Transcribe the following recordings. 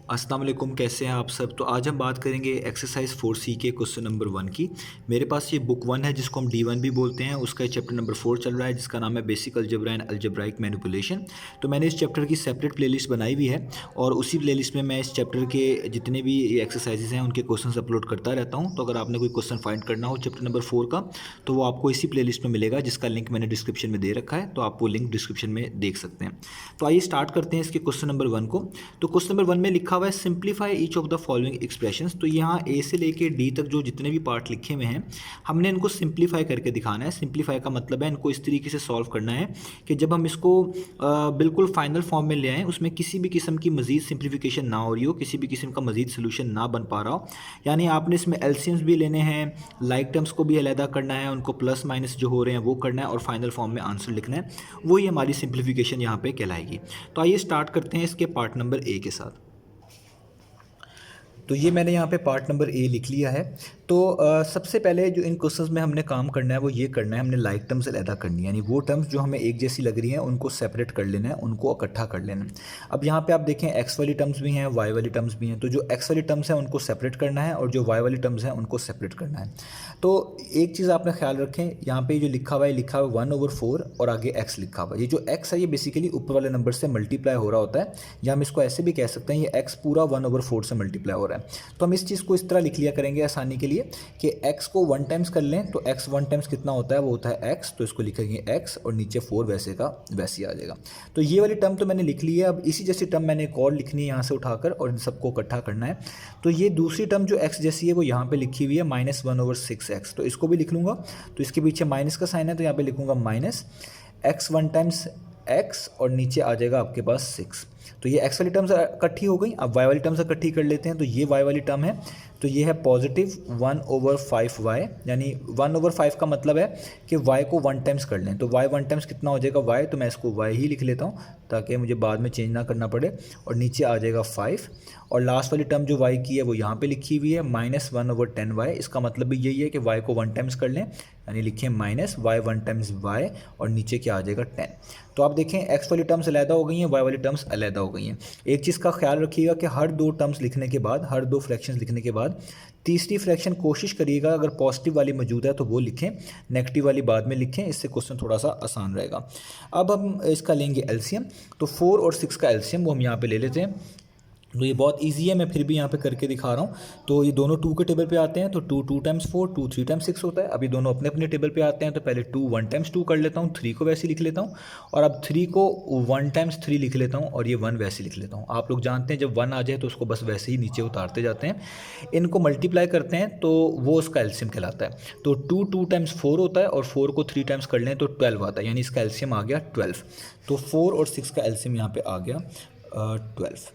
अस्सलाम वालेकुम, कैसे हैं आप सब। तो आज हम बात करेंगे एक्सरसाइज 4C के क्वेश्चन नंबर 1 की। मेरे पास ये बुक 1 है जिसको हम D1 भी बोलते हैं। उसका चैप्टर नंबर 4 चल रहा है जिसका नाम है basic algebra and algebraic manipulation. तो मैंने इस चैप्टर की सेपरेट प्लेलिस्ट बनाई हुई है और उसी प्लेलिस्ट में मैं इस चैप्टर के जितने भी एक्सरसाइजेज हैं उनके क्वेश्चन अपलोड करता रहता हूँ। तो अगर आपने कोई क्वेश्चन फाइंड करना हो चैप्टर नंबर 4 का तो वो आपको इसी प्लेलिस्ट में मिलेगा, जिसका लिंक मैंने डिस्क्रिप्शन में दे रखा है। तो आप वो लिंक डिस्क्रिप्शन में देख सकते हैं। तो आइए स्टार्ट करते हैं इसके क्वेश्चन नंबर 1 को। तो क्वेश्चन नंबर 1 में लिखा हुआ है simplify each of the following expressions. तो यहाँ ए से लेके डी तक जो जितने भी पार्ट लिखे हुए हैं हमने इनको सिंप्लीफाई करके दिखाना है। सिंप्लीफाई का मतलब है इनको इस तरीके से सॉल्व करना है कि जब हम इसको बिल्कुल फाइनल फॉर्म में ले आएँ, उसमें किसी भी किस्म की मजीद सिंप्लीफिकेशन ना हो रही हो, किसी भी किस्म का मजीद सोल्यूशन ना बन पा रहा हो। यानी आपने इसमें एलसीएम्स भी लेने हैं, लाइक टर्म्स को भी अलहदा करना है, उनको प्लस माइनस जो हो रहे हैं वो करना है और फाइनल फॉर्म में आंसर लिखना है। वही हमारी सिंप्लीफिकेशन यहाँ पे कहलाएगी। तो आइए स्टार्ट करते हैं इसके पार्ट नंबर ए के साथ। तो ये मैंने यहाँ पे पार्ट नंबर ए लिख लिया है। तो सबसे पहले जो इन क्वेश्चंस में हमने काम करना है वो ये करना है, हमने लाइक टर्म्स अलहदा करनी है। यानी वो टर्म्स जो हमें एक जैसी लग रही हैं उनको सेपरेट कर लेना है, उनको इकट्ठा कर लेना है। अब यहाँ पे आप देखें एक्स वाली टर्म्स भी हैं, वाई वाली टर्म्स भी हैं। तो जो एक्स वाली टर्म्स हैं उनको सेपरेट करना है और जो वाई वाली टर्म्स हैं उनको सेपरेट करना है। तो एक चीज़ आपने ख्याल रखें, यहाँ पे जो लिखा हुआ है 1/4 और आगे एक्स लिखा हुआ है। ये जो एक्स है ये बेसिकली ऊपर वाले नंबर से मल्टीप्लाई हो रहा होता है, या हम इसको ऐसे भी कह सकते हैं ये एक्स पूरा 1/4 से मल्टीप्लाई हो रहा है। तो हम इस चीज़ को इस तरह लिख लिया करेंगे आसानी के लिए कि x को 1 टाइम्स कर लें। तो x 1 टाइम्स कितना होता है, वो होता है x। तो इसको लिखेंगे x और नीचे 4 वैसे का वैसे ही आ जाएगा। तो ये वाली टर्म तो मैंने लिख ली है। अब इसी जैसी टर्म मैंने एक और लिखनी है यहाँ से उठाकर और इन सबको इकट्ठा करना है। तो ये दूसरी टर्म जो x जैसी है वो यहाँ पे लिखी हुई है -1/6x। तो इसको भी लिख लूँगा। तो इसके पीछे माइनस का साइन है तो यहाँ पे लिखूँगा माइनस x 1 टाइम्स x और नीचे आ जाएगा आपके पास 6। तो ये x वाली टर्म्स इकट्ठी हो गई। अब y वाली टर्म्स इकट्ठी कर लेते हैं। तो ये y वाली टर्म है, तो ये है पॉजिटिव 1/5y। यानी 1/5 का मतलब है कि y को 1 टाइम्स कर लें। तो y 1 टाइम्स कितना हो जाएगा y, तो मैं इसको y ही लिख लेता हूँ ताकि मुझे बाद में चेंज ना करना पड़े। और नीचे आ जाएगा 5 और लास्ट वाली टर्म जो y की है वो यहाँ पे लिखी हुई है -1/10y। इसका मतलब भी यही है कि y को 1 टाइम्स कर लें, यानी लिखें -y 1 टाइम्स y और नीचे क्या आ जाएगा 10। तो आप देखें x वाली टर्म्स अलहदा हो गई हैं, y वाली टर्म्स अलहदा हो गई हैं। एक चीज़ का ख्याल रखिएगा कि हर दो टर्म्स लिखने के बाद, हर दो फ्रैक्शंस लिखने के बाद तीसरी फ्रैक्शन कोशिश करिएगा अगर पॉजिटिव वाली मौजूद है तो वो लिखें, नेगेटिव वाली बाद में लिखें। इससे क्वेश्चन थोड़ा सा आसान रहेगा। अब हम इसका लेंगे एलसीएम। तो 4 और 6 का एलसीएम वो हम यहाँ पे ले लेते हैं। तो ये बहुत इजी है, मैं फिर भी यहाँ पे करके दिखा रहा हूँ। तो ये दोनों 2 के टेबल पे आते हैं। तो 2 टाइम्स 4, 2 3 टाइम्स 6 होता है। अभी दोनों अपने अपने टेबल पे आते हैं। तो पहले 2 1 टाइम्स 2 कर लेता हूँ, 3 को वैसे लिख लेता हूँ। और अब 3 को 1 टाइम्स 3 लिख लेता हूँ और ये 1 वैसे लिख लेता हूँ। आप लोग जानते हैं जब 1 आ जाए तो उसको बस वैसे ही नीचे उतारते जाते हैं। इनको मल्टीप्लाई करते हैं तो वो उसका एलसीएम कहलाता है। तो 2 टाइम्स 4 होता है और 4 को 3 टाइम्स कर लें तो 12 आता है, यानी इसका एलसीएम आ गया 12। तो 4 और 6 का एलसीएम यहाँ पे आ गया 12।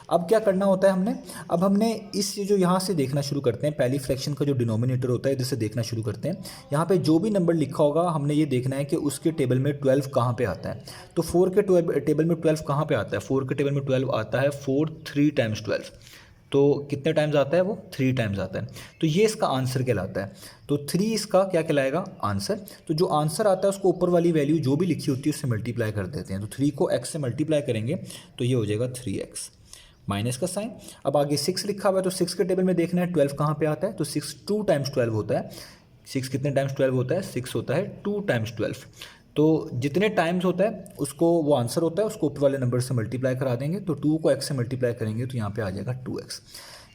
अब क्या करना होता है हमने, अब हमने इस जो यहाँ से देखना शुरू करते हैं, पहली फ्रैक्शन का जो डिनोमिनेटर होता है इधर से देखना शुरू करते हैं। यहाँ पे जो भी नंबर लिखा होगा हमने ये देखना है कि उसके टेबल में 12 कहाँ पे आता है। तो 4 के टेबल में 12 कहाँ पे आता है, 4 के टेबल में 12 आता है 4 3 टाइम्स 12। तो कितने टाइम्स आता है वो, 3 टाइम्स आता है। तो ये इसका आंसर कहलाता है। तो 3 इसका क्या कहलाएगा, आंसर। तो जो आंसर आता है उसको ऊपर वाली वैल्यू जो भी लिखी होती है उससे मल्टीप्लाई कर देते हैं। तो 3 को x से मल्टीप्लाई करेंगे तो ये हो जाएगा 3x, माइनस का साइन। अब आगे 6 लिखा हुआ है तो 6 के टेबल में देखना है 12 कहाँ पे आता है। तो 6 2 टाइम्स 12 होता है। 6 कितने टाइम्स 12 होता है, 6 होता है 2 टाइम्स 12। तो जितने टाइम्स होता है उसको वो आंसर होता है, उसको ऊपर वाले नंबर से मल्टीप्लाई करा देंगे। तो 2 को x से मल्टीप्लाई करेंगे तो यहाँ पे आ जाएगा 2x।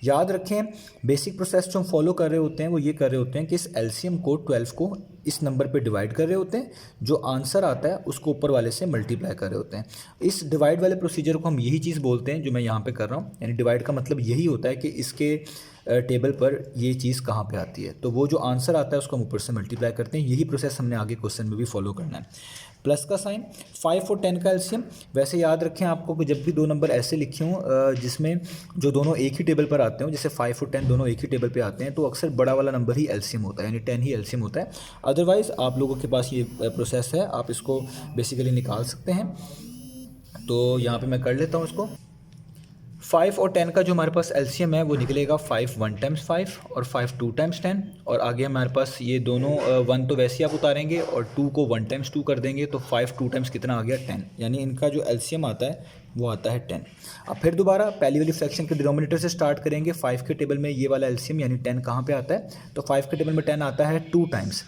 याद रखें बेसिक प्रोसेस जो हम फॉलो कर रहे होते हैं वो ये कर रहे होते हैं कि इस एलसीएम को 12 को इस नंबर पे डिवाइड कर रहे होते हैं, जो आंसर आता है उसको ऊपर वाले से मल्टीप्लाई कर रहे होते हैं। इस डिवाइड वाले प्रोसीजर को हम यही चीज़ बोलते हैं जो मैं यहाँ पे कर रहा हूँ। यानी डिवाइड का मतलब यही होता है कि इसके टेबल पर ये चीज़ कहाँ पे आती है, तो वो जो आंसर आता है उसको हम ऊपर से मल्टीप्लाई करते हैं। यही प्रोसेस हमने आगे क्वेश्चन में भी फॉलो करना है। प्लस का साइन, 5 और 10 का एलसीएम। वैसे याद रखें आपको कि जब भी दो नंबर ऐसे लिखे हों जिसमें जो दोनों एक ही टेबल पर आते हों, जैसे 5 और 10 दोनों एक ही टेबल पे आते हैं, तो अक्सर बड़ा वाला नंबर ही एलसीएम होता है, यानी 10 ही एलसीएम होता है। अदरवाइज़ आप लोगों के पास ये प्रोसेस है, आप इसको बेसिकली निकाल सकते हैं। तो यहाँ पे मैं कर लेता हूँ इसको। 5 और 10 का जो हमारे पास एलसीएम है वो निकलेगा 5 1 टाइम्स 5 और 5 2 टाइम्स 10, और आगे हमारे पास ये दोनों 1 तो वैसे ही आप उतारेंगे और 2 को 1 टाइम्स 2 कर देंगे, तो 5 2 टाइम्स कितना आ गया 10, यानी इनका जो एलसीएम आता है वो आता है 10। अब फिर दोबारा पहली वाली फ्रैक्शन के डिनोमिनेटर से स्टार्ट करेंगे। 5 के टेबल में ये वाला एलसीएम यानी 10 कहाँ पे आता है, तो 5 के टेबल में 10 आता है 2 टाइम्स,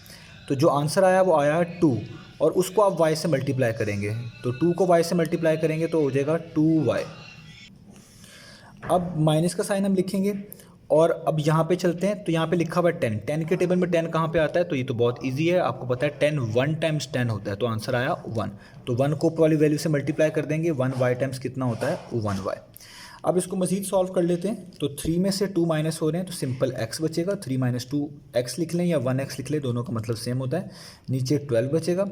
तो जो आंसर आया वो आया 2, और उसको आप y से मल्टीप्लाई करेंगे, तो 2 को y से मल्टीप्लाई करेंगे तो हो जाएगा 2y। अब माइनस का साइन हम लिखेंगे, और अब यहाँ पे चलते हैं, तो यहाँ पे लिखा हुआ है 10, 10 के टेबल में 10 कहाँ पे आता है, तो ये तो बहुत इजी है, आपको पता है 10 1 टाइम्स 10 होता है, तो आंसर आया 1, तो 1 को ऊपर वाली वैल्यू से मल्टीप्लाई कर देंगे, 1y टाइम्स कितना होता है 1y। अब इसको मज़ीद सॉल्व कर लेते हैं, तो 3 में से 2 माइनस हो रहे हैं तो सिंपल x बचेगा, 3 माइनस 2 x लिख लें या 1x लिख लें, दोनों का मतलब सेम होता है। नीचे 12 बचेगा,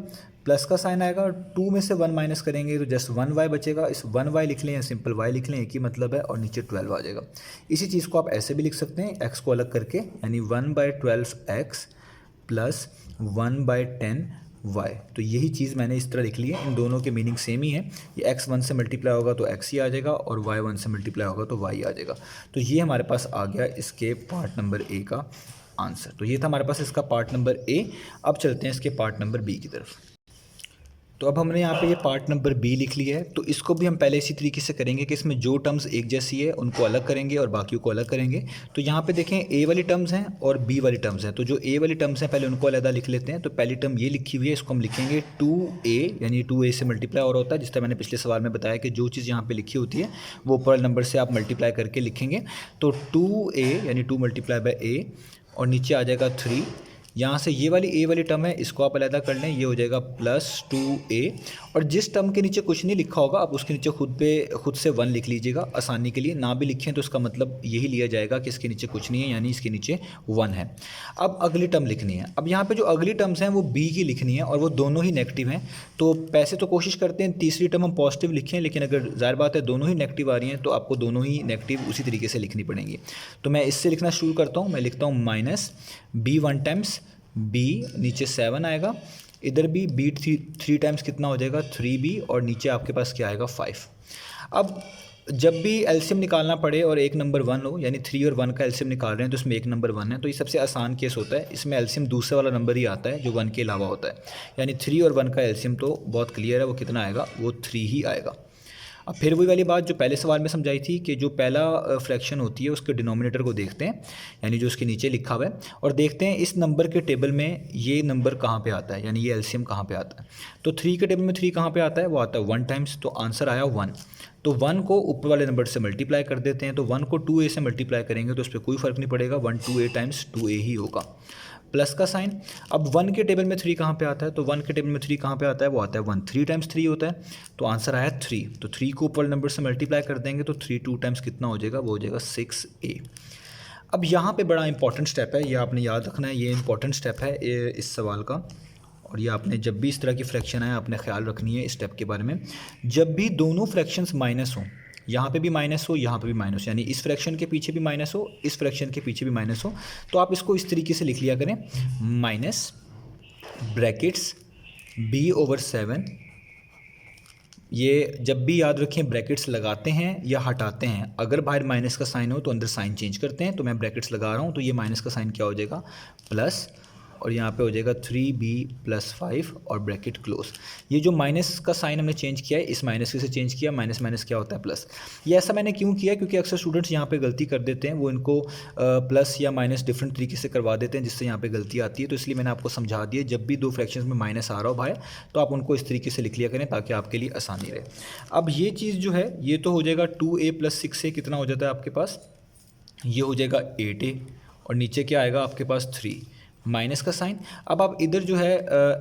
प्लस का साइन आएगा, 2 में से 1 माइनस करेंगे तो जस्ट 1y बचेगा, इस 1y लिख लें या सिंपल y लिख लें, एक ही मतलब है, और नीचे 12 आ जाएगा। इसी चीज़ को आप ऐसे भी लिख सकते हैं, x को अलग करके, यानी 1/12x प्लस 1/10y, तो यही चीज़ मैंने इस तरह लिख ली है। इन दोनों के मीनिंग सेम ही है, ये x 1 से मल्टीप्लाई होगा तो x ही आ जाएगा, और y 1 से मल्टीप्लाई होगा तो y आ जाएगा। तो ये हमारे पास आ गया इसके पार्ट नंबर ए का आंसर। तो ये था हमारे पास इसका पार्ट नंबर ए। अब चलते हैं इसके पार्ट नंबर बी की तरफ। तो अब हमने यहाँ पे ये पार्ट नंबर बी लिख लिया है, तो इसको भी हम पहले इसी तरीके से करेंगे कि इसमें जो टर्म्स एक जैसी है उनको अलग करेंगे और बाकियों को अलग करेंगे। तो यहाँ पे देखें ए वाली टर्म्स हैं और बी वाली टर्म्स हैं, तो जो ए वाली टर्म्स हैं पहले उनको अलग लिख लेते हैं। तो पहली टर्म ये लिखी हुई है, इसको हम लिखेंगे 2a, यानी 2a से मल्टीप्लाई और होता है, जिस तरह मैंने पिछले सवाल में बताया कि जो चीज़ यहाँ पर लिखी होती है वो ऊपर नंबर से आप मल्टीप्लाई करके लिखेंगे। तो 2a यानी 2 मल्टीप्लाई बाई a, और नीचे आ जाएगा 3, यहाँ से ये वाली ए वाली टर्म है इसको आप अलग कर लें, ये हो जाएगा +2a, और जिस टर्म के नीचे कुछ नहीं लिखा होगा आप उसके नीचे खुद से 1 लिख लीजिएगा आसानी के लिए, ना भी लिखें तो इसका मतलब यही लिया जाएगा कि इसके नीचे कुछ नहीं है, यानी इसके नीचे 1 है। अब अगली टर्म लिखनी है, अब यहाँ पे जो अगली टर्म्स हैं वो b की लिखनी है और वो दोनों ही नेगेटिव हैं। तो पैसे तो कोशिश करते हैं तीसरी टर्म हम पॉजिटिव लिखें, लेकिन अगर ज़ाहिर बात है दोनों ही नेगेटिव आ रही हैं तो आपको दोनों ही नेगेटिव उसी तरीके से लिखनी पड़ेंगी। तो मैं इससे लिखना शुरू करता हूँ, मैं लिखता हूँ -b 1 टाइम्स b, नीचे 7 आएगा, इधर भी b 3 टाइम्स कितना हो जाएगा 3b, और नीचे आपके पास क्या आएगा 5। अब जब भी एलसीएम निकालना पड़े और एक नंबर 1 हो, यानी 3 और 1 का एलसीएम निकाल रहे हैं तो इसमें एक नंबर 1 है, तो ये सबसे आसान केस होता है, इसमें एलसीएम दूसरे वाला नंबर ही आता है जो 1 के अलावा होता है, यानी 3 और 1 का एलसीएम तो बहुत क्लियर है, वो कितना आएगा, वो 3 ही आएगा। अब फिर वही वाली बात जो पहले सवाल में समझाई थी कि जो पहला फ्रैक्शन होती है उसके डिनोमिनेटर को देखते हैं, यानी जो उसके नीचे लिखा हुआ है, और देखते हैं इस नंबर के टेबल में ये नंबर कहाँ पे आता है, यानी ये एलसीएम कहाँ पे आता है। तो 3 के टेबल में 3 कहाँ पे आता है, वो आता है 1 टाइम्स, तो आंसर आया 1। तो 1 को ऊपर वाले नंबर से मल्टीप्लाई कर देते हैं, तो 1 को 2a से मल्टीप्लाई करेंगे तो उस पर कोई फ़र्क नहीं पड़ेगा, 1 2a टाइम्स 2a ही होगा, प्लस का साइन। अब 1 के टेबल में 3 कहाँ पे आता है, तो 1 के टेबल में 3 कहाँ पे आता है, वो आता है 1, 3 टाइम्स 3 होता है, तो आंसर आया 3। तो 3 को ऊपर नंबर से मल्टीप्लाई कर देंगे तो 3 2 टाइम्स कितना हो जाएगा, वो हो जाएगा 6a। अब यहाँ पे बड़ा इंपॉर्टेंट स्टेप है, ये आपने याद रखना है, ये इंपॉर्टेंट स्टेप है इस सवाल का, और ये आपने जब भी इस तरह की फ्रैक्शन है आपने ख्याल रखनी है इस स्टेप के बारे में। जब भी दोनों फ्रैक्शंस माइनस हों, यहाँ पे भी माइनस हो, यहाँ पे भी माइनस, यानी इस फ्रैक्शन के पीछे भी माइनस हो, इस फ्रैक्शन के पीछे भी माइनस हो, तो आप इसको इस तरीके से लिख लिया करें, माइनस ब्रैकेट्स b/7। ये जब भी याद रखें ब्रैकेट्स लगाते हैं या हटाते हैं, अगर बाहर माइनस का साइन हो तो अंदर साइन चेंज करते हैं, तो मैं ब्रैकेट्स लगा रहा हूँ, तो ये माइनस का साइन क्या हो जाएगा, प्लस, और यहाँ पे हो जाएगा 3b + 5 और ब्रैकेट क्लोज। ये जो माइनस का साइन हमने चेंज किया है, इस माइनस से चेंज किया, माइनस माइनस क्या होता है प्लस। ये ऐसा मैंने क्यों किया, क्योंकि अक्सर स्टूडेंट्स यहाँ पे गलती कर देते हैं, वो इनको प्लस या माइनस डिफरेंट तरीके से करवा देते हैं, जिससे यहाँ पे गलती आती है, तो इसलिए मैंने आपको समझा दिया, जब भी दो फ्रैक्शंस में माइनस आ रहा हो भाई, तो आप उनको इस तरीके से लिख लिया करें ताकि आपके लिए आसानी रहे। अब ये चीज़ जो है ये तो हो जाएगा 2a + 6a, कितना हो जाता है आपके पास, ये हो जाएगा 8a, और नीचे क्या आएगा आपके पास 3, माइनस का साइन। अब आप इधर जो है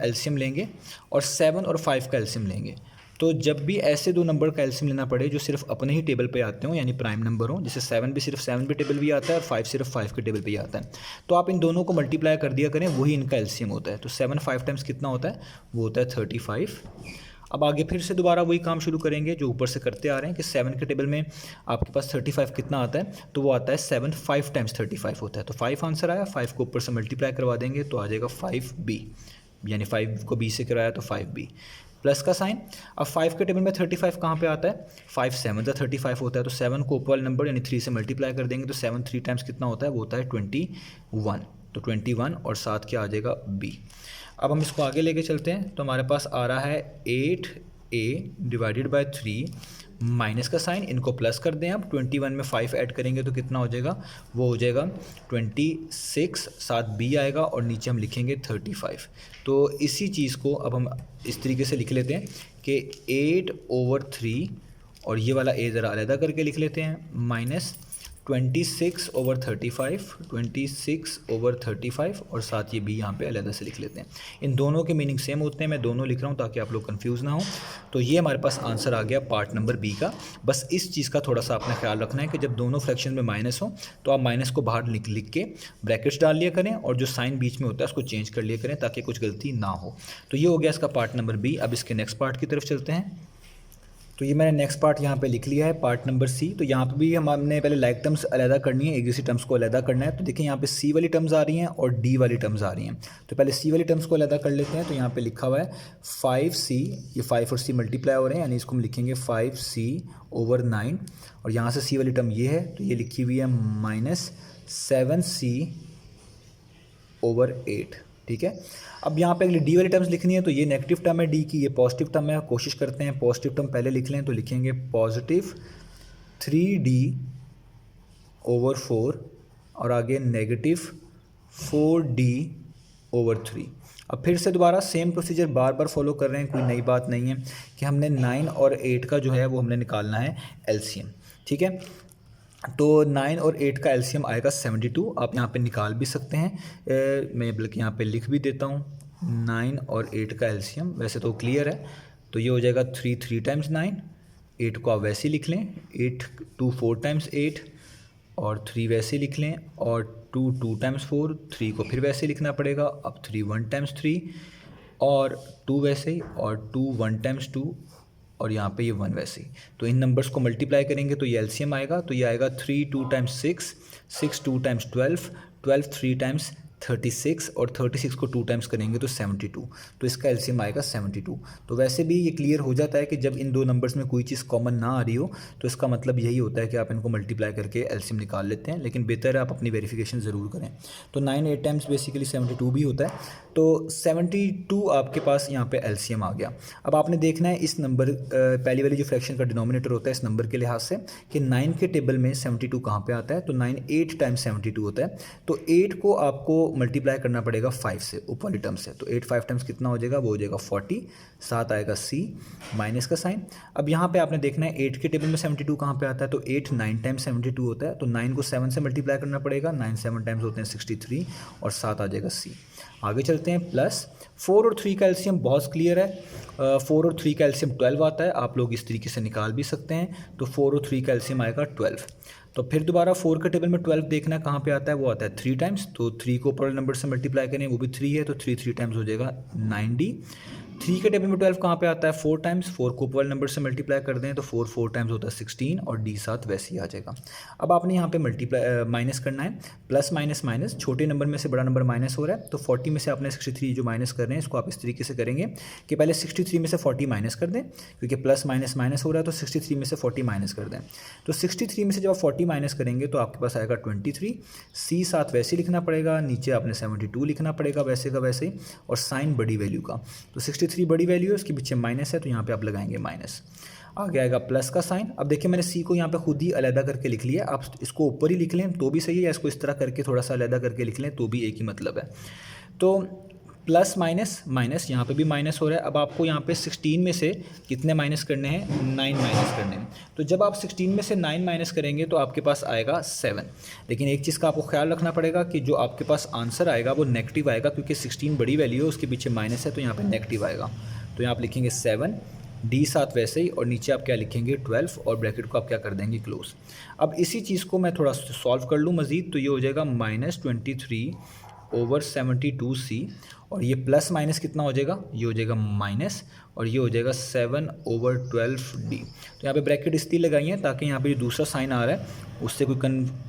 एलसीएम लेंगे और 7 और 5 का एलसीएम लेंगे, तो जब भी ऐसे दो नंबर का एलसीएम लेना पड़े जो सिर्फ अपने ही टेबल पे आते हों, यानी प्राइम नंबर हो, जैसे 7 भी सिर्फ 7 पे टेबल भी आता है और 5 सिर्फ 5 के टेबल पे ही आता है, तो आप इन दोनों को मल्टीप्लाई कर दिया करें, वही इनका एलसीएम होता है। तो 7 5 टाइम्स कितना होता है, वो होता है 35। अब आगे फिर से दोबारा वही काम शुरू करेंगे जो ऊपर से करते आ रहे हैं कि 7 के टेबल में आपके पास 35 कितना आता है, तो वो आता है 7 5 टाइम्स 35 होता है, तो 5 आंसर आया। 5 को ऊपर से मल्टीप्लाई करवा देंगे तो आ जाएगा 5b, यानी 5 को b से कराया तो 5b। प्लस का साइन। अब 5 के टेबल में 35 कहाँ पे आता है, 5 7 का 35 होता है, तो 7 को ऊपर वाले नंबर यानी 3 से मल्टीप्लाई कर देंगे तो 7 3 टाइम्स कितना होता है, वो होता है 21, तो 21 और साथ क्या आ जाएगा b। अब हम इसको आगे लेके चलते हैं, तो हमारे पास आ रहा है 8a डिवाइडेड बाय 3 माइनस का साइन, इनको प्लस कर दें। अब 21 में 5 ऐड करेंगे तो कितना हो जाएगा, वो हो जाएगा 26, साथ b आएगा और नीचे हम लिखेंगे 35। तो इसी चीज़ को अब हम इस तरीके से लिख लेते हैं कि 8/3 और ये वाला a ज़रा अलहदा करके लिख लेते हैं, माइनस 26/35, 26/35 और साथ ये b यहाँ पे अलहदा से लिख लेते हैं। इन दोनों के मीनिंग सेम होते हैं, मैं दोनों लिख रहा हूँ ताकि आप लोग कंफ्यूज ना हो। तो ये हमारे पास आंसर आ गया पार्ट नंबर बी का। बस इस चीज़ का थोड़ा सा आपने ख्याल रखना है कि जब दोनों फ्रैक्शन में माइनस हो तो आप माइनस को बाहर लिख के ब्रैकेट्स डाल लिया करें और जो साइन बीच में होता है उसको चेंज कर लिया करें ताकि कुछ गलती ना हो। तो ये हो गया इसका पार्ट नंबर बी। अब इसके नेक्स्ट पार्ट की तरफ चलते हैं। तो ये मैंने नेक्स्ट पार्ट यहाँ पे लिख लिया है, पार्ट नंबर सी। तो यहाँ पे भी हमने पहले लाइक टर्म्स अलहदा करनी है, एक जैसी टर्म्स को अलहदा करना है। तो देखिए यहाँ पे सी वाली टर्म्स आ रही हैं और डी वाली टर्म्स आ रही हैं। तो पहले सी वाली टर्म्स को अलहदा कर लेते हैं। तो यहाँ पे लिखा हुआ है 5c, ये 5 और c मल्टीप्लाई हो रहे हैं यानी इसको हम लिखेंगे 5c/9 और यहाँ से सी वाली टर्म ये है तो ये लिखी हुई है -7c/8, ठीक है। अब यहाँ पे अगली डी वाली टर्म्स लिखनी है, तो ये नेगेटिव टर्म है डी की, ये पॉजिटिव टर्म है। कोशिश करते हैं पॉजिटिव टर्म पहले लिख लें, तो लिखेंगे पॉजिटिव 3d/4 और आगे नेगेटिव 4d/3। अब फिर से दोबारा सेम प्रोसीजर बार बार फॉलो कर रहे हैं, कोई नई बात नहीं है कि हमने 9 और 8 का जो है वो हमने निकालना है एलसीएम, ठीक है। तो 9 और 8 का एलसीएम आएगा 72। आप यहाँ पे निकाल भी सकते हैं, मैं बल्कि यहाँ पे लिख भी देता हूँ 9 और 8 का एलसीएम। वैसे तो क्लियर है, तो ये हो जाएगा 3 3 टाइम्स 9, 8 को आप वैसे ही लिख लें, 8 2 4 टाइम्स 8 और 3 वैसे ही लिख लें, और 2 2 टाइम्स 4, 3 को फिर वैसे ही लिखना पड़ेगा। अब 3 1 टाइम्स 3 और 2 वैसे ही, और 2 1 टाइम्स 2 और यहाँ पे ये 1 वैसे ही। तो इन नंबर्स को मल्टीप्लाई करेंगे तो ये एलसीएम आएगा, तो ये आएगा 3 2 टाइम्स 6, 6 2 टाइम्स 12, 12 3 टाइम्स 36 और 36 को 2 टाइम्स करेंगे तो 72। तो इसका एलसीएम आएगा 72। तो वैसे भी ये क्लियर हो जाता है कि जब इन दो नंबर्स में कोई चीज़ कॉमन ना आ रही हो तो इसका मतलब यही होता है कि आप इनको मल्टीप्लाई करके एलसीएम निकाल लेते हैं, लेकिन बेहतर है आप अपनी वेरिफिकेशन ज़रूर करें। तो 9 8 टाइम्स बेसिकली 72 भी होता है, तो 72 आपके पास यहाँ पे एलसीएम आ गया। अब आपने देखना है इस नंबर पहली वाली जो फ्रैक्शन का डिनोमिनेटर होता है इस नंबर के लिहाज से कि 9 के टेबल में 72 कहाँ पे आता है, तो 9 8 टाइम्स 72 होता है। तो 8 को आपको मल्टीप्लाई करना पड़ेगा 5 से, ऊपर वाली टर्म से। तो 8 5 टाइम्स कितना हो जाएगा, वो हो जाएगा 40, साथ आएगा c माइनस का साइन। अब यहाँ पे आपने देखना है 8 के टेबल में 72 कहाँ पे आता है, तो 8 9 टाइम्स 72 होता है। तो 9 को 7 से मल्टीप्लाई करना पड़ेगा, 9 7 टाइम्स होते हैं 63 और साथ आ जाएगा c। आगे चलते हैं, प्लस 4 और 3 का एलसीएम बहुत क्लियर है, 4 और 3 का एलसीएम 12 आता है, आप लोग इस तरीके से निकाल भी सकते हैं। तो 4 और 3 का एलसीएम आएगा 12। तो फिर दोबारा 4 के टेबल में 12 देखना कहाँ पे आता है, वो आता है 3 टाइम्स। तो 3 को ऊपर नंबर से मल्टीप्लाई करें, वो भी 3 है, तो 3 3 टाइम्स हो जाएगा 9d। 3 के टेबल में 12 कहाँ पे आता है, 4 टाइम्स। 4 को ऊपर नंबर से मल्टीप्लाई कर दें तो 4 4 टाइम्स होता है 16 और d साथ वैसे ही आ जाएगा। अब आपने यहाँ पे मल्टीप्लाई माइनस करना है, प्लस माइनस माइनस, छोटे नंबर में से बड़ा नंबर माइनस हो रहा है। तो 40 में से आपने 63 जो माइनस कर रहे हैं इसको आप इस तरीके से करेंगे कि पहले 63 में से 40 माइनस कर दें, क्योंकि प्लस माइनस माइनस हो रहा है, तो 63 में से 40 माइनस कर दें। तो 63 में से जब आप 40 माइनस करेंगे तो आपके पास आएगा 23, c साथ वैसे ही लिखना पड़ेगा, नीचे आपने 72 लिखना पड़ेगा वैसे का वैसे ही, और साइन बड़ी वैल्यू का। तो 63 बड़ी वैल्यू है, उसके पीछे माइनस है, तो यहाँ पे आप लगाएंगे माइनस। आगे आएगा प्लस का साइन। अब देखिए मैंने सी को यहाँ पे खुद ही अलहदा करके लिख लिया, आप इसको ऊपर ही लिख लें तो भी सही है, या इसको इस तरह करके थोड़ा सा अलहदा करके लिख लें तो भी एक ही मतलब है। तो प्लस माइनस माइनस, यहाँ पे भी माइनस हो रहा है। अब आपको यहाँ पे 16 में से कितने माइनस करने हैं, 9 माइनस करने हैं। तो जब आप 16 में से 9 माइनस करेंगे तो आपके पास आएगा 7। लेकिन एक चीज़ का आपको ख्याल रखना पड़ेगा कि जो आपके पास आंसर आएगा वो नेगेटिव आएगा, क्योंकि 16 बड़ी वैल्यू है, उसके पीछे माइनस है, तो यहाँ पर नेगेटिव आएगा। तो यहाँ आप लिखेंगे 7, डी साथ वैसे ही, और नीचे आप क्या लिखेंगे 12, और ब्रैकेट को आप क्या कर देंगे क्लोज। अब इसी चीज़ को मैं थोड़ा सॉल्व कर लूँ मज़ीद, तो ये हो जाएगा -23/72c, और ये प्लस माइनस कितना हो जाएगा, ये हो जाएगा माइनस, और ये हो जाएगा 7/12d। तो यहाँ पे ब्रैकेट इसलिए लगाई है ताकि यहाँ पे जो दूसरा साइन आ रहा है उससे कोई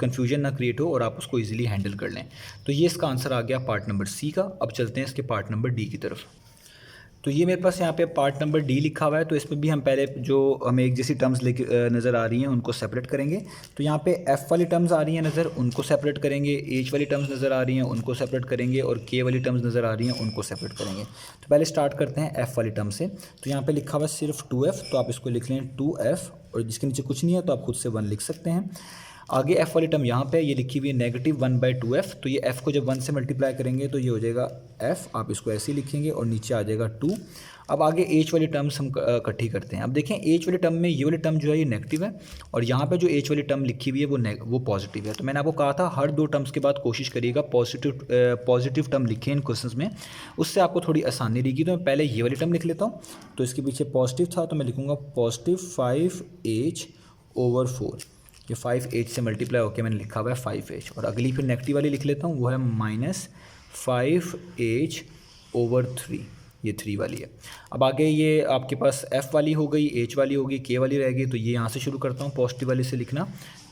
कन्फ्यूजन ना क्रिएट हो और आप उसको ईजिली हैंडल कर लें। तो ये इसका आंसर आ गया पार्ट नंबर सी का। अब चलते हैं इसके पार्ट नंबर डी की तरफ। तो ये मेरे पास यहाँ पे पार्ट नंबर डी लिखा हुआ है, तो इसमें भी हम पहले जो हमें एक जैसी टर्म्स लेके नज़र आ रही हैं उनको सेपरेट करेंगे। तो यहाँ पे एफ़ वाली टर्म्स आ रही हैं नज़र, उनको सेपरेट करेंगे, एच वाली टर्म्स नज़र आ रही हैं उनको सेपरेट करेंगे, और के वाली टर्म्स नज़र आ रही हैं उनको सेपरेट करेंगे। तो पहले स्टार्ट करते हैं एफ़ वाली टर्म से। तो यहाँ पर लिखा हुआ सिर्फ 2f, तो आप इसको लिख लें 2f, और जिसके नीचे कुछ नहीं है तो आप खुद से 1 लिख सकते हैं। आगे f वाली टर्म यहाँ पे ये लिखी हुई है -1/2f, तो ये f को जब 1 से मल्टीप्लाई करेंगे तो ये हो जाएगा f, आप इसको ऐसे ही लिखेंगे और नीचे आ जाएगा 2। अब आगे h वाली टर्म्स हम इकट्ठी करते हैं। अब देखें h वाली टर्म में ये वाली टर्म जो है ये नेगेटिव है, और यहाँ पे जो h वाली टर्म लिखी हुई है वो पॉजिटिव है। तो मैंने आपको कहा था हर 2 टर्म्स के बाद कोशिश करिएगा पॉजिटिव टर्म लिखें इन क्वेश्चंस में, उससे आपको थोड़ी आसानी रहेगी। तो मैं पहले ये वाली टर्म लिख लेता हूँ। तो इसके पीछे पॉजिटिव था तो मैं लिखूँगा पॉजिटिव 5h/4, ये 5h से मल्टीप्लाई होकर मैंने लिखा हुआ है 5h। और अगली फिर नेगेटिव वाली लिख लेता हूँ, वो है -5h/3, ये 3 वाली है। अब आगे ये आपके पास f वाली हो गई, h वाली होगी, k वाली रहेगी। तो ये यहाँ से शुरू करता हूँ पॉजिटिव वाली से लिखना।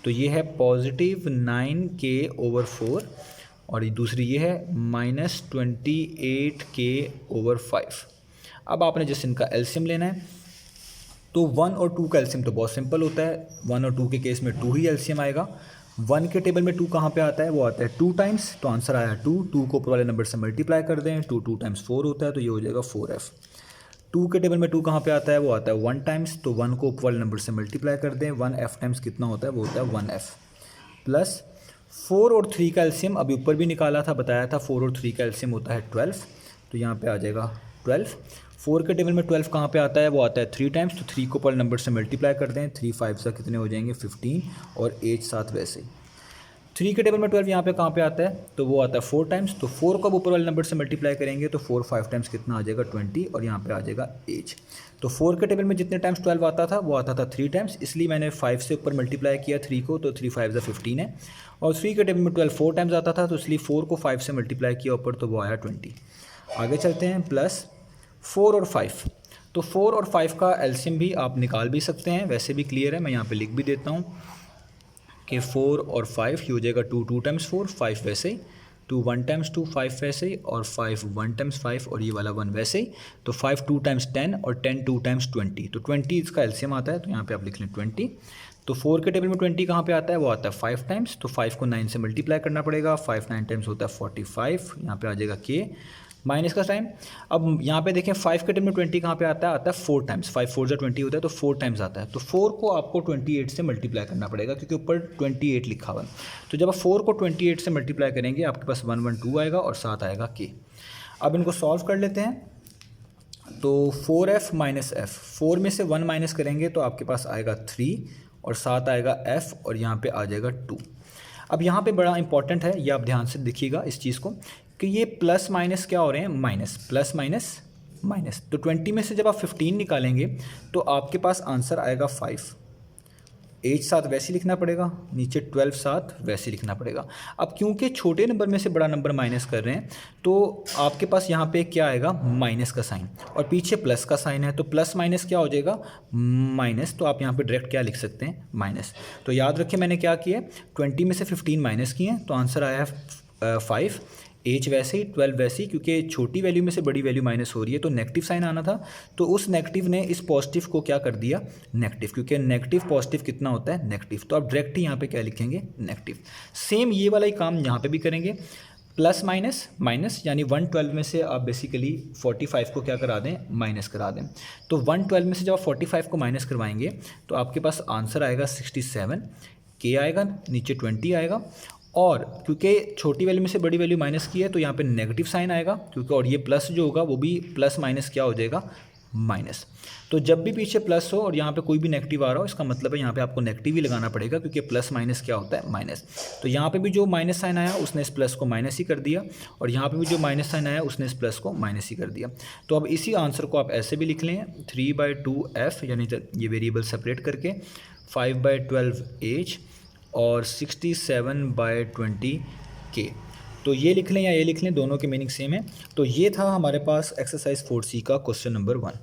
तो ये है पॉजिटिव 9k/4, और ये दूसरी ये है -28k/5। अब आपने जैसे इनका एलसीएम लेना है, तो 1 और 2 का एलसीएम तो बहुत सिंपल होता है। 1 और 2 के केस में 2 ही एलसीएम आएगा। 1 के टेबल में 2 कहाँ पे आता है, वो आता है 2 टाइम्स, तो आंसर आया 2। 2 को ऊपर वाले नंबर से मल्टीप्लाई कर दें, 2 टाइम्स 4 होता है, तो ये हो जाएगा 4f। 2 के टेबल में 2 कहाँ पे आता है, वो आता है 1 टाइम्स, तो 1 को ऊपर वाले नंबर से मल्टीप्लाई कर दें, 1f टाइम्स कितना होता है, वो होता है 1f। प्लस 4 और 3 का एलसीएम अभी ऊपर भी निकाला था, बताया था 4 और 3 का एलसीएम होता है 12, तो यहाँ पे आ जाएगा 12। 4 के टेबल में 12 कहाँ पे आता है, वो आता है 3 टाइम्स, तो 3 को पर नंबर से मल्टीप्लाई कर दें, 3 5 से कितने हो जाएंगे 15, और 8 7 वैसे ही। 3 के टेबल में 12 यहाँ पे कहाँ पे आता है, तो वो आता है 4 टाइम्स, तो 4 को ऊपर वाले नंबर से मल्टीप्लाई करेंगे तो 4 5 टाइम्स कितना आ जाएगा 20, और यहाँ पे आ जाएगा एज। तो 4 के टेबल में जितने टाइम्स 12 आता था वो आता था 3 टाइम्स, इसलिए मैंने 5 से ऊपर मल्टीप्लाई किया 3 को, तो 3 5 15 है। और 3 के टेबल में 12 4 टाइम्स आता था, तो इसलिए 4 को 5 से मल्टीप्लाई किया ऊपर, तो वो आया 20। आगे चलते हैं, प्लस 4 और 5, तो 4 और 5 का एलसीएम भी आप निकाल भी सकते हैं, वैसे भी क्लियर है, मैं यहाँ पे लिख भी देता हूँ कि 4 और 5 ये हो जाएगा 2 टाइम्स 4, 5 वैसे ही, 2 1 टाइम्स 2, 5 वैसे ही, और 5 1 टाइम्स 5, और ये वाला 1 वैसे ही। तो 5 2 टाइम्स 10, और 10 2 टाइम्स 20, तो 20 इसका एलसीएम आता है, तो यहाँ पे आप लिख लें 20। तो 4 के टेबल में 20 कहाँ पे आता है, वो आता है 5 टाइम्स, तो 5 को 9 से मल्टीप्लाई करना पड़ेगा, 5 9 टाइम्स होता है 45, यहाँ पे आ जाएगा के माइनस का टाइम। अब यहाँ पे देखें 5 के टेबल में 20 कहाँ पे आता है 4 टाइम्स, 5 4 20 होता है, तो 4 टाइम्स आता है। तो 4 को आपको 28 से मल्टीप्लाई करना पड़ेगा, क्योंकि ऊपर 28 लिखा हुआ है। तो जब आप 4 को 28 से मल्टीप्लाई करेंगे आपके पास 112 आएगा, और साथ आएगा के। अब इनको सॉल्व कर लेते हैं। तो 4f माइनस f, 4 में से 1 माइनस करेंगे तो आपके पास आएगा 3, और साथ आएगा f, और यहाँ पे आ जाएगा 2। अब यहाँ पे बड़ा इंपॉर्टेंट है, ये आप ध्यान से देखिएगा इस चीज़ को, कि ये प्लस माइनस क्या हो रहे हैं, माइनस, प्लस माइनस माइनस। तो 20 में से जब आप 15 निकालेंगे तो आपके पास आंसर आएगा 5। 8 साथ वैसे लिखना पड़ेगा, नीचे 12 साथ वैसे लिखना पड़ेगा। अब क्योंकि छोटे नंबर में से बड़ा नंबर माइनस कर रहे हैं, तो आपके पास यहाँ पे क्या आएगा, माइनस का साइन, और पीछे प्लस का साइन है, तो प्लस माइनस क्या हो जाएगा, माइनस। तो आप यहाँ पे डायरेक्ट क्या लिख सकते हैं, माइनस। तो याद रखें मैंने क्या किया, 20 में से 15 माइनस किए हैं, तो आंसर आया है 5। एच वैसे ही, 12 वैसे ही, क्योंकि छोटी वैल्यू में से बड़ी वैल्यू माइनस हो रही है, तो नेगेटिव साइन आना था, तो उस नेगेटिव ने इस पॉजिटिव को क्या कर दिया, नेगेटिव, क्योंकि नेगेटिव पॉजिटिव कितना होता है, नेगेटिव। तो आप डायरेक्ट ही यहाँ पे क्या लिखेंगे, नेगेटिव। सेम ये वाला ही काम यहाँ पे भी करेंगे, प्लस माइनस माइनस, यानी 112 में से आप बेसिकली 45 को क्या करा दें, माइनस करा दें। तो 112 में से जब आप 45 को माइनस करवाएंगे तो आपके पास आंसर आएगा 67, के आएगा, नीचे 20 आएगा, और क्योंकि छोटी वैल्यू में से बड़ी वैल्यू माइनस की है तो यहाँ पे नेगेटिव साइन आएगा, क्योंकि और ये प्लस जो होगा वो भी प्लस माइनस क्या हो जाएगा, माइनस। तो जब भी पीछे प्लस हो और यहाँ पे कोई भी नेगेटिव आ रहा हो, इसका मतलब है यहाँ पे आपको नेगेटिव ही लगाना पड़ेगा, क्योंकि प्लस माइनस क्या होता है, माइनस। तो यहाँ पे भी जो माइनस साइन आया उसने इस प्लस को माइनस ही कर दिया, और यहाँ पे भी जो माइनस साइन आया उसने इस प्लस को माइनस ही कर दिया। तो अब इसी आंसर को आप ऐसे भी लिख लें, 3/2f, यानी ये वेरिएबल सेपरेट करके, 5/12h और 67/20 के। तो ये लिख लें या ये लिख लें, दोनों के मीनिंग सेम है। तो ये था हमारे पास एक्सरसाइज 4C का क्वेश्चन नंबर 1।